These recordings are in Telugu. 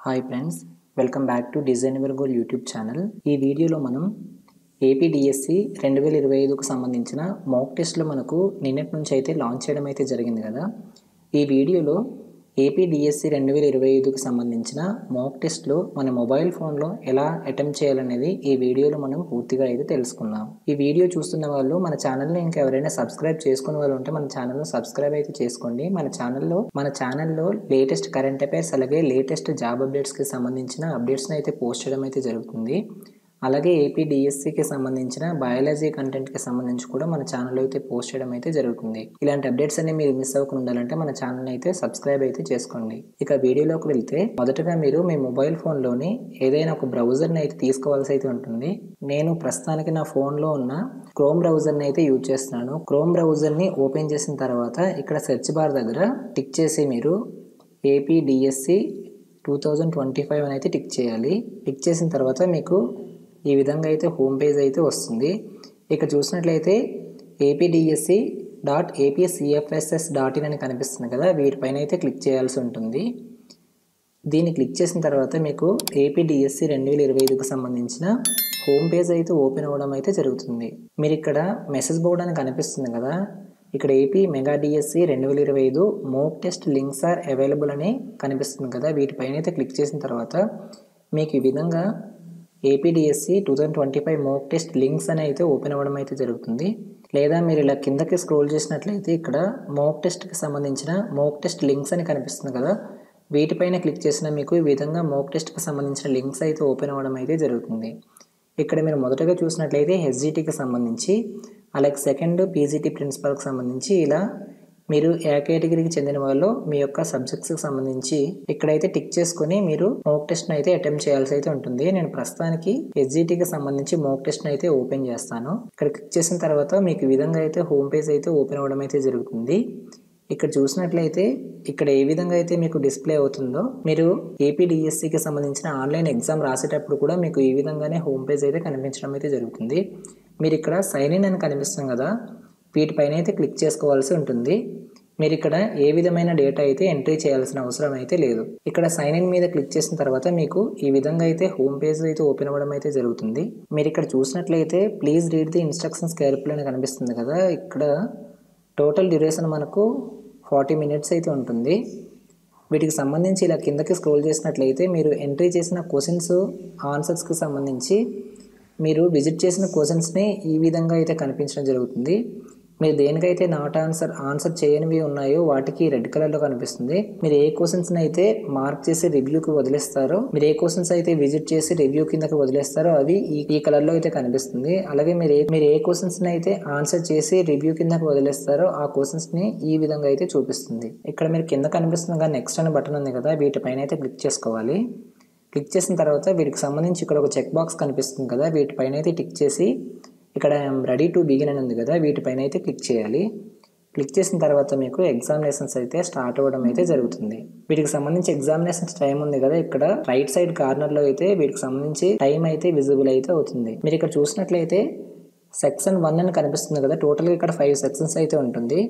Hi friends, welcome back to design your goal YouTube channel. ఈ వీడియోలో మనం ఏపీడిఎస్సి 2025కు సంబంధించిన మాక్ టెస్ట్లు మనకు నిన్నటి నుంచి అయితే లాంచ్ చేయడం అయితే జరిగింది కదా. ఈ వీడియోలో ఏపీడిఎస్సి 2025కు సంబంధించిన మాక్ టెస్ట్లు మన మొబైల్ ఫోన్లో ఎలా అటెంప్ట్ చేయాలనేది ఈ వీడియోలో మనం పూర్తిగా అయితే తెలుసుకుందాం. ఈ వీడియో చూస్తున్న వాళ్ళు మన ఛానల్ని ఇంకా ఎవరైనా సబ్స్క్రైబ్ చేసుకునే వాళ్ళు ఉంటే మన ఛానల్ను సబ్స్క్రైబ్ అయితే చేసుకోండి. మన ఛానల్లో లేటెస్ట్ కరెంట్ అఫైర్స్ అలాగే లేటెస్ట్ జాబ్ అప్డేట్స్కి సంబంధించిన అప్డేట్స్ని అయితే పోస్ట్ చేయడం అయితే జరుగుతుంది. అలాగే ఏపీడిఎస్సికి సంబంధించిన బయాలజీ కంటెంట్కి సంబంధించి కూడా మన ఛానల్లో అయితే పోస్ట్ చేయడం అయితే జరుగుతుంది. ఇలాంటి అప్డేట్స్ అన్ని మీరు మిస్ అవ్వకుండా ఉండాలంటే మన ఛానల్ అయితే సబ్స్క్రైబ్ అయితే చేసుకోండి. ఇక వీడియోలోకి వెళ్తే మొదటగా మీరు మీ మొబైల్ ఫోన్లోని ఏదైనా ఒక బ్రౌజర్ని అయితే తీసుకోవాల్సి అయితే ఉంటుంది. నేను ప్రస్తుతానికి నా ఫోన్లో ఉన్న క్రోమ్ బ్రౌజర్ని అయితే యూజ్ చేస్తున్నాను. క్రోమ్ బ్రౌజర్ని ఓపెన్ చేసిన తర్వాత ఇక్కడ సెర్చ్ బార్ దగ్గర టిక్ చేసి మీరు ఏపీడిఎస్సి 2025 అని అయితే టిక్ చేయాలి. టిక్ చేసిన తర్వాత మీకు ఈ విధంగా అయితే హోమ్ పేజ్ అయితే వస్తుంది. ఇక్కడ చూసినట్లయితే apdsc.apcfss.in అని కనిపిస్తుంది కదా, వీటిపైన అయితే క్లిక్ చేయాల్సి ఉంటుంది. దీన్ని క్లిక్ చేసిన తర్వాత మీకు ఏపీడిఎస్సి 2025కు సంబంధించిన హోమ్ పేజ్ అయితే ఓపెన్ అవ్వడం అయితే జరుగుతుంది. మీరు ఇక్కడ మెసేజ్ బోర్డ్ అని కనిపిస్తుంది కదా, ఇక్కడ AP mega DSC 2025 mock test links are available అని కనిపిస్తుంది కదా, వీటిపైన అయితే క్లిక్ చేసిన తర్వాత మీకు ఈ విధంగా ఏపీడిఎస్సి 2025 మోక్ టెస్ట్ లింక్స్ అని అయితే ఓపెన్ అవ్వడం అయితే జరుగుతుంది. లేదా మీరు ఇలా కిందకి స్క్రోల్ చేసినట్లయితే ఇక్కడ మోక్ టెస్ట్కి సంబంధించిన మోక్ టెస్ట్ లింక్స్ అని కనిపిస్తుంది కదా, వీటిపైన క్లిక్ చేసిన మీకు ఈ విధంగా మోక్ టెస్ట్కి సంబంధించిన లింక్స్ అయితే ఓపెన్ అవ్వడం అయితే జరుగుతుంది. ఇక్కడ మీరు మొదటగా చూసినట్లయితే హెచ్జిటికి సంబంధించి అలాగే సెకండ్ పీజీటీ ప్రిన్సిపల్కి సంబంధించి ఇలా మీరు ఏ కేటగిరీకి చెందిన వాళ్ళు మీ యొక్క సబ్జెక్ట్స్కి సంబంధించి ఇక్కడైతే టిక్ చేసుకుని మీరు మోక్ టెస్ట్ని అయితే అటెంప్ట్ చేయాల్సి అయితే ఉంటుంది. నేను ప్రస్తుతానికి హెచ్జిటికి సంబంధించి మోక్ టెస్ట్ని అయితే ఓపెన్ చేస్తాను. ఇక్కడ క్లిక్ చేసిన తర్వాత మీకు ఈ విధంగా అయితే హోమ్ పేజ్ అయితే ఓపెన్ అవ్వడం అయితే జరుగుతుంది. ఇక్కడ చూసినట్లయితే ఇక్కడ ఏ విధంగా అయితే మీకు డిస్ప్లే అవుతుందో, మీరు ఏపీడిఎస్సికి సంబంధించిన ఆన్లైన్ ఎగ్జామ్ రాసేటప్పుడు కూడా మీకు ఈ విధంగానే హోమ్ పేజ్ అయితే కనిపించడం అయితే జరుగుతుంది. మీరు ఇక్కడ సైన్ ఇన్ అని కనిపిస్తుంది కదా, వీటిపైన అయితే క్లిక్ చేసుకోవాల్సి ఉంటుంది. మీరు ఇక్కడ ఏ విధమైన డేటా అయితే ఎంట్రీ చేయాల్సిన అవసరం అయితే లేదు. ఇక్కడ సైన్ ఇన్ మీద క్లిక్ చేసిన తర్వాత మీకు ఈ విధంగా అయితే హోమ్ పేజ్ అయితే ఓపెన్ అవ్వడం అయితే జరుగుతుంది. మీరు ఇక్కడ చూసినట్లయితే please read the instructions carefully అని కనిపిస్తుంది కదా, ఇక్కడ టోటల్ డ్యూరేషన్ మనకు 40 మినిట్స్ అయితే ఉంటుంది. వీటికి సంబంధించి ఇలా కిందకి స్క్రోల్ చేసినట్లయితే మీరు ఎంట్రీ చేసిన క్వశ్చన్స్ ఆన్సర్స్కి సంబంధించి మీరు విజిట్ చేసిన క్వశ్చన్స్ని ఈ విధంగా అయితే కనిపించడం జరుగుతుంది. మీరు దేనికైతే నాట్ ఆన్సర్ చేయనివి ఉన్నాయో వాటికి రెడ్ కలర్లో కనిపిస్తుంది. మీరు ఏ క్వశ్చన్స్ని అయితే మార్క్ చేసి రివ్యూకి వదిలేస్తారో, మీరు ఏ క్వశ్చన్స్ అయితే విజిట్ చేసి రివ్యూ కిందకి వదిలేస్తారో అవి ఈ కలర్లో అయితే కనిపిస్తుంది. అలాగే మీరు ఏ క్వశ్చన్స్ని అయితే ఆన్సర్ చేసి రివ్యూ కిందకి వదిలేస్తారో ఆ క్వశ్చన్స్ని ఈ విధంగా అయితే చూపిస్తుంది. ఇక్కడ మీరు కింద కనిపిస్తుంది నెక్స్ట్ అనే బటన్ ఉంది కదా, వీటిపైన అయితే క్లిక్ చేసుకోవాలి. క్లిక్ చేసిన తర్వాత వీటికి సంబంధించి ఇక్కడ ఒక చెక్ బాక్స్ కనిపిస్తుంది కదా, వీటిపైన అయితే టిక్ చేసి ఇక్కడ ఐఎమ్ రెడీ టు బిగిన్ అని ఉంది కదా, వీటిపైన అయితే క్లిక్ చేయాలి. క్లిక్ చేసిన తర్వాత మీకు ఎగ్జామినేషన్స్ అయితే స్టార్ట్ అవ్వడం అయితే జరుగుతుంది. వీటికి సంబంధించి ఎగ్జామినేషన్స్ టైం ఉంది కదా, ఇక్కడ రైట్ సైడ్ కార్నర్లో అయితే వీటికి సంబంధించి టైం అయితే విజిబుల్ అయితే అవుతుంది. మీరు ఇక్కడ చూసినట్లయితే సెక్షన్ 1 అని కనిపిస్తుంది కదా, టోటల్గా ఇక్కడ 5 సెక్షన్స్ అయితే ఉంటుంది.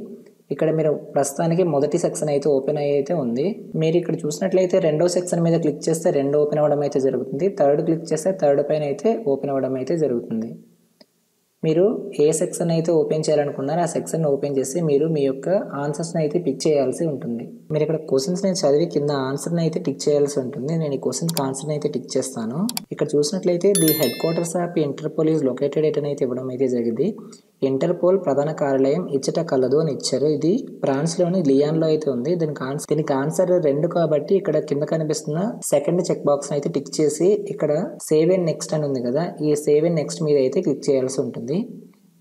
ఇక్కడ మీరు ప్రస్తుతానికి మొదటి సెక్షన్ అయితే ఓపెన్ అయితే ఉంది. మీరు ఇక్కడ చూసినట్లయితే రెండో సెక్షన్ మీద క్లిక్ చేస్తే రెండో ఓపెన్ అవ్వడం అయితే జరుగుతుంది. థర్డ్ క్లిక్ చేస్తే థర్డ్ పైన అయితే ఓపెన్ అవ్వడం అయితే జరుగుతుంది. మీరు ఏ సెక్షన్ అయితే ఓపెన్ చేయాలనుకున్నారో ఆ సెక్షన్ ఓపెన్ చేసి మీరు మీ యొక్క ఆన్సర్స్ని అయితే పిక్ చేయాల్సి ఉంటుంది. మీరు ఇక్కడ క్వశ్చన్స్ని చదివి కింద ఆన్సర్ని అయితే టిక్ చేయాల్సి ఉంటుంది. నేను ఈ క్వశ్చన్కి ఆన్సర్ని అయితే టిక్ చేస్తాను. ఇక్కడ చూసినట్లయితే the head quarters of interpole is located at అని అయితే ఇవ్వడం అయితే జరిగింది. ఇంటర్పోల్ ప్రధాన కార్యాలయం ఇచ్చట కలదు అని ఇచ్చారు. ఇది ఫ్రాన్స్లోని లియాన్లో అయితే ఉంది. దీనికి ఆన్సర్ 2 కాబట్టి ఇక్కడ కింద కనిపిస్తున్న సెకండ్ చెక్ బాక్స్ అయితే టిక్ చేసి ఇక్కడ సేవ్ అండ్ నెక్స్ట్ అని ఉంది కదా, ఈ సేవ్ అండ్ నెక్స్ట్ మీద అయితే క్లిక్ చేయాల్సి ఉంటుంది.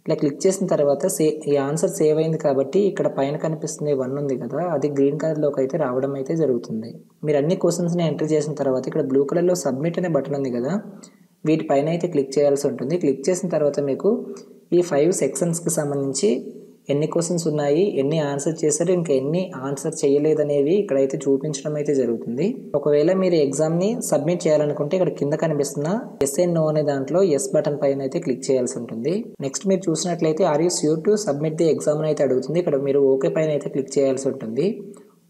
ఇలా క్లిక్ చేసిన తర్వాత ఈ ఆన్సర్ సేవ్ అయింది కాబట్టి ఇక్కడ పైన కనిపిస్తుంది 1 ఉంది కదా, అది గ్రీన్ కలర్లోకి అయితే రావడం అయితే జరుగుతుంది. మీరు అన్ని క్వశ్చన్స్ని ఎంటర్ చేసిన తర్వాత ఇక్కడ బ్లూ కలర్లో సబ్మిట్ అనే బటన్ ఉంది కదా, వీటిపైన అయితే క్లిక్ చేయాల్సి ఉంటుంది. క్లిక్ చేసిన తర్వాత మీకు ఈ 5 సెక్షన్స్కి సంబంధించి ఎన్ని క్వశ్చన్స్ ఉన్నాయి, ఎన్ని ఆన్సర్ చేశారు, ఇంకా ఎన్ని ఆన్సర్ చేయలేదనేవి ఇక్కడైతే చూపించడం అయితే జరుగుతుంది. ఒకవేళ మీరు ఎగ్జామ్ని సబ్మిట్ చేయాలనుకుంటే ఇక్కడ కింద కనిపిస్తున్న ఎస్ అండ్ నో అనే దాంట్లో ఎస్ బటన్ పైన అయితే క్లిక్ చేయాల్సి ఉంటుంది. నెక్స్ట్ మీరు చూసినట్లయితే are you sure to submit the exam అయితే అడుగుతుంది. ఇక్కడ మీరు ఓకే పైన అయితే క్లిక్ చేయాల్సి ఉంటుంది.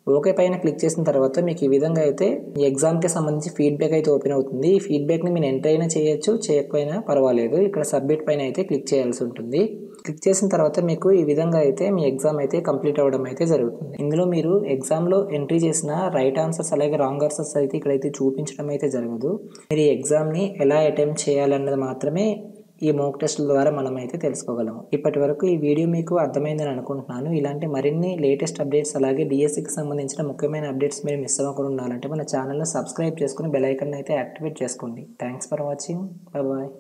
ఓకే పైన క్లిక్ చేసిన తర్వాత మీకు ఈ విధంగా అయితే ఈ ఎగ్జామ్కి సంబంధించి ఫీడ్బ్యాక్ అయితే ఓపెన్ అవుతుంది. ఈ ఫీడ్బ్యాక్ని మీరు ఎంటర్ అయినా చేయొచ్చు, చేయకపోయినా పర్వాలేదు. ఇక్కడ సబ్మిట్ పైన అయితే క్లిక్ చేయాల్సి ఉంటుంది. క్లిక్ చేసిన తర్వాత మీకు ఈ విధంగా అయితే మీ ఎగ్జామ్ అయితే కంప్లీట్ అవ్వడం అయితే జరుగుతుంది. ఇందులో మీరు ఎగ్జామ్లో ఎంట్రీ చేసిన రైట్ ఆన్సర్స్ అలాగే రాంగ్ ఆన్సర్స్ అయితే ఇక్కడైతే చూపించడం అయితే జరగదు. మీరు ఈ ఎగ్జామ్ని ఎలా అటెంప్ట్ చేయాలన్నది మాత్రమే ఈ మోక్ టెస్ట్ల ద్వారా మనం అయితే తెలుసుకోగలము. ఇప్పటి వరకు ఈ వీడియో మీకు అర్థమైందని అనుకుంటున్నాను. ఇలాంటి మరిన్ని లేటెస్ట్ అప్డేట్స్ అలాగే డిఎస్సికి సంబంధించిన ముఖ్యమైన అప్డేట్స్ మీరు మిస్ అవ్వకుండా ఉండాలంటే మన ఛానల్ని సబ్స్క్రైబ్ చేసుకుని బెల్ ఐకాన్ అయితే యాక్టివేట్ చేసుకోండి. Thanks for watching. బాయ్.